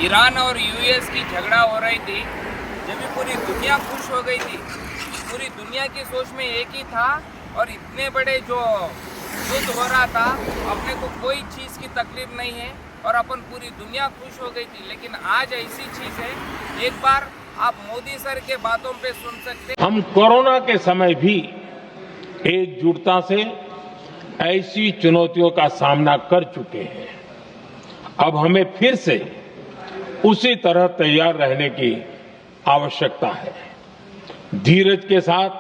Iran और US की झगड़ा हो रही थी, जब भी पूरी दुनिया खुश हो गई थी। पूरी दुनिया की सोच में एक ही था और इतने बड़े जो युद्ध हो रहा था, अपने को कोई चीज़ की तकलीफ नहीं है और अपन पूरी दुनिया खुश हो गई थी। लेकिन आज ऐसी चीज़ है, एक बार आप मोदी सर के बातों पे सुन सकते। हम कोरोना के समय भी एकजुटता से ऐसी चुनौतियों का सामना कर चुके हैं। अब हमें फिर से उसी तरह तैयार रहने की आवश्यकता है। धीरज के साथ,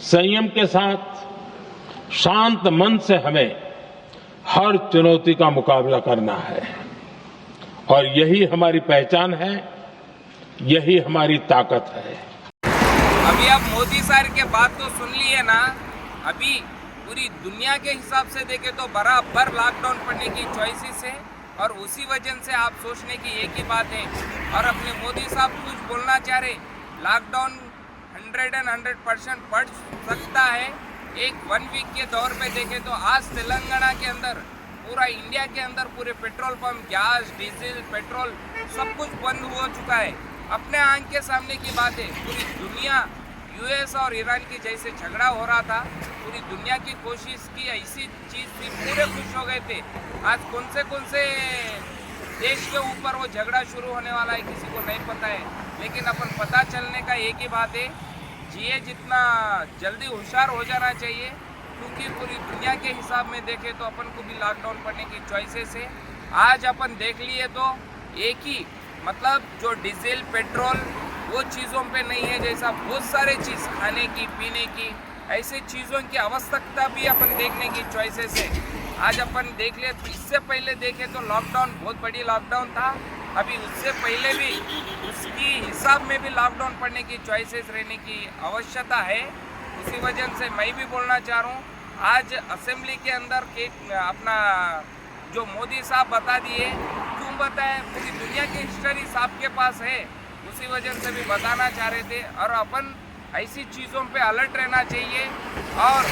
संयम के साथ, शांत मन से हमें हर चुनौती का मुकाबला करना है और यही हमारी पहचान है, यही हमारी ताकत है। अभी आप मोदी सर के बात तो सुन लिए ना। अभी पूरी दुनिया के हिसाब से देखें तो बराबर लॉकडाउन पड़ने की चॉइसेस है और उसी वजह से आप सोचने की एक ही बात है। और अपने मोदी साहब कुछ बोलना चाह रहे, लॉकडाउन 100% पड़ सकता है। एक 1 वीक के दौर पे देखें तो आज तेलंगाना के अंदर, पूरा इंडिया के अंदर पूरे petrol pump, gas, diesel, petrol सब कुछ बंद हो चुका है। अपने आंख के सामने की बात है। पूरी दुनिया यूएस और ईरान की जैसे झगड़ा हो रहा था, पूरी दुनिया की कोशिश की ऐसी चीज़ थी, पूरे खुश हो गए थे। आज कौन से देश के ऊपर वो झगड़ा शुरू होने वाला है किसी को नहीं पता है। लेकिन अपन पता चलने का एक ही बात है, जिए जितना जल्दी होशियार हो जाना चाहिए, क्योंकि पूरी दुनिया के हिसाब में देखें तो अपन को भी लॉकडाउन पड़ने की चॉइसेस है। आज अपन देख लिए तो एक ही मतलब जो डीजल, पेट्रोल वो चीज़ों पे नहीं है, जैसा बहुत सारे चीज़ खाने की, पीने की, ऐसे चीज़ों की आवश्यकता भी अपन देखने की चॉइसेस है। आज अपन देख ले, इससे पहले देखें तो लॉकडाउन बहुत बड़ी लॉकडाउन था। अभी उससे पहले भी उसकी हिसाब में भी लॉकडाउन पड़ने की चॉइसेस रहने की आवश्यकता है। उसी वजह से मैं भी बोलना चाह रहा हूँ, आज असेंबली के अंदर के अपना जो मोदी साहब बता दिए, क्यों बताए, पूरी दुनिया की हिस्ट्री साहब के पास है, उसी वजह से भी बताना चाह रहे थे। और अपन ऐसी चीज़ों पे अलर्ट रहना चाहिए। और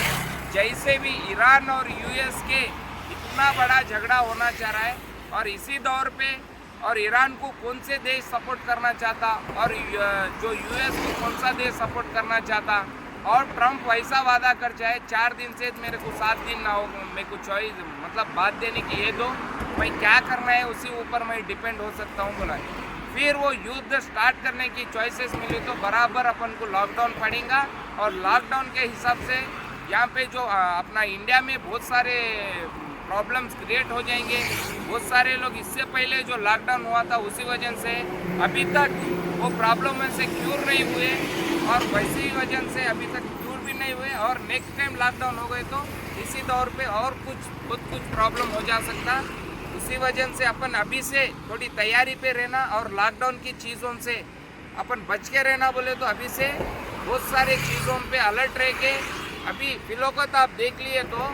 जैसे भी ईरान और यूएस के इतना बड़ा झगड़ा होना चाह रहा है और इसी दौर पे और ईरान को कौन से देश सपोर्ट करना चाहता और जो यूएस को कौन सा देश सपोर्ट करना चाहता, और ट्रंप वैसा वादा कर जाए 4 दिन से मेरे को 7 दिन ना हो, मेरे को चॉइस मतलब बात देने की ये दो, मैं क्या करना है उसी ऊपर मैं डिपेंड हो सकता हूँ बोला। फिर वो युद्ध स्टार्ट करने की चॉइसेस मिली तो बराबर अपन को लॉकडाउन पड़ेगा। और लॉकडाउन के हिसाब से यहाँ पे जो अपना इंडिया में बहुत सारे प्रॉब्लम्स क्रिएट हो जाएंगे। बहुत सारे लोग इससे पहले जो लॉकडाउन हुआ था उसी वजह से अभी तक वो प्रॉब्लम से क्यूर नहीं हुए और वैसी वजह से अभी तक क्यूर भी नहीं हुए और नेक्स्ट टाइम लॉकडाउन हो गए तो इसी दौर पे और बहुत कुछ प्रॉब्लम हो जा सकता। उसी वजह से अपन अभी से थोड़ी तैयारी पे रहना और लॉकडाउन की चीज़ों से अपन बच के रहना बोले तो अभी से बहुत सारे चीज़ों पे अलर्ट रह के। अभी फिलौकत आप देख लिए तो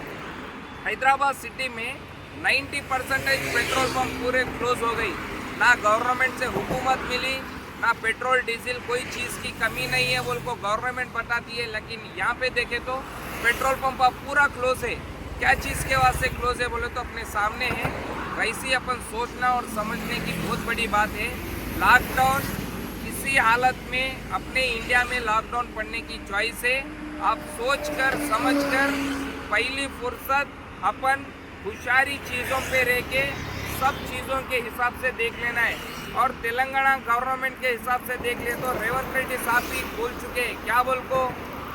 हैदराबाद सिटी में 90% पेट्रोल पंप पूरे क्लोज हो गई। ना गवर्नमेंट से हुकूमत मिली, ना पेट्रोल डीजल, कोई चीज़ की कमी नहीं है बोल को गवर्नमेंट बताती है। लेकिन यहाँ पे देखे तो पेट्रोल पंप अब पूरा क्लोज है। क्या चीज़ के वास्ते क्लोज है बोले तो अपने सामने है। वैसे ही अपन सोचना और समझने की बहुत बड़ी बात है। लॉकडाउन किसी हालत में अपने इंडिया में लॉकडाउन पड़ने की चॉइस है। आप सोचकर समझकर पहली फुर्सत अपन होशियारी चीज़ों पे रह के सब चीज़ों के हिसाब से देख लेना है। और तेलंगाना गवर्नमेंट के हिसाब से देख ले तो रेवंत रेड्डी साहब भी बोल चुके हैं, क्या बोल को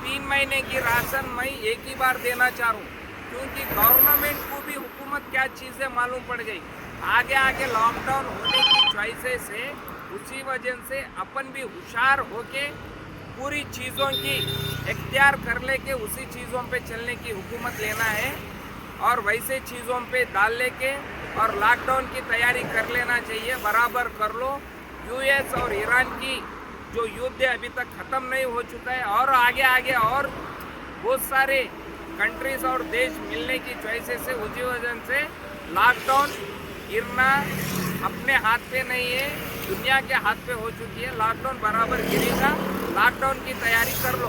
3 महीने की राशन मैं एक ही बार देना चाह रहा हूँ, क्योंकि गवर्नमेंट को भी हुकूमत क्या चीज़ें मालूम पड़ गई। आगे लॉकडाउन होने की चॉइसेस है, उसी वजह से अपन भी होशियार होके पूरी चीज़ों की इख्तियार कर लेके उसी चीज़ों पे चलने की हुकूमत लेना है और वैसे चीज़ों पे डाल लेके और लॉकडाउन की तैयारी कर लेना चाहिए। बराबर कर लो। यूएस और ईरान की जो युद्ध है अभी तक ख़त्म नहीं हो चुका है और आगे और बहुत सारे कंट्रीज और देश मिलने की चॉइसेस है। उसी वजह से लॉकडाउन गिरना अपने हाथ पे नहीं है, दुनिया के हाथ पे हो चुकी है। लॉकडाउन बराबर गिरेगा। लॉकडाउन की तैयारी कर लो।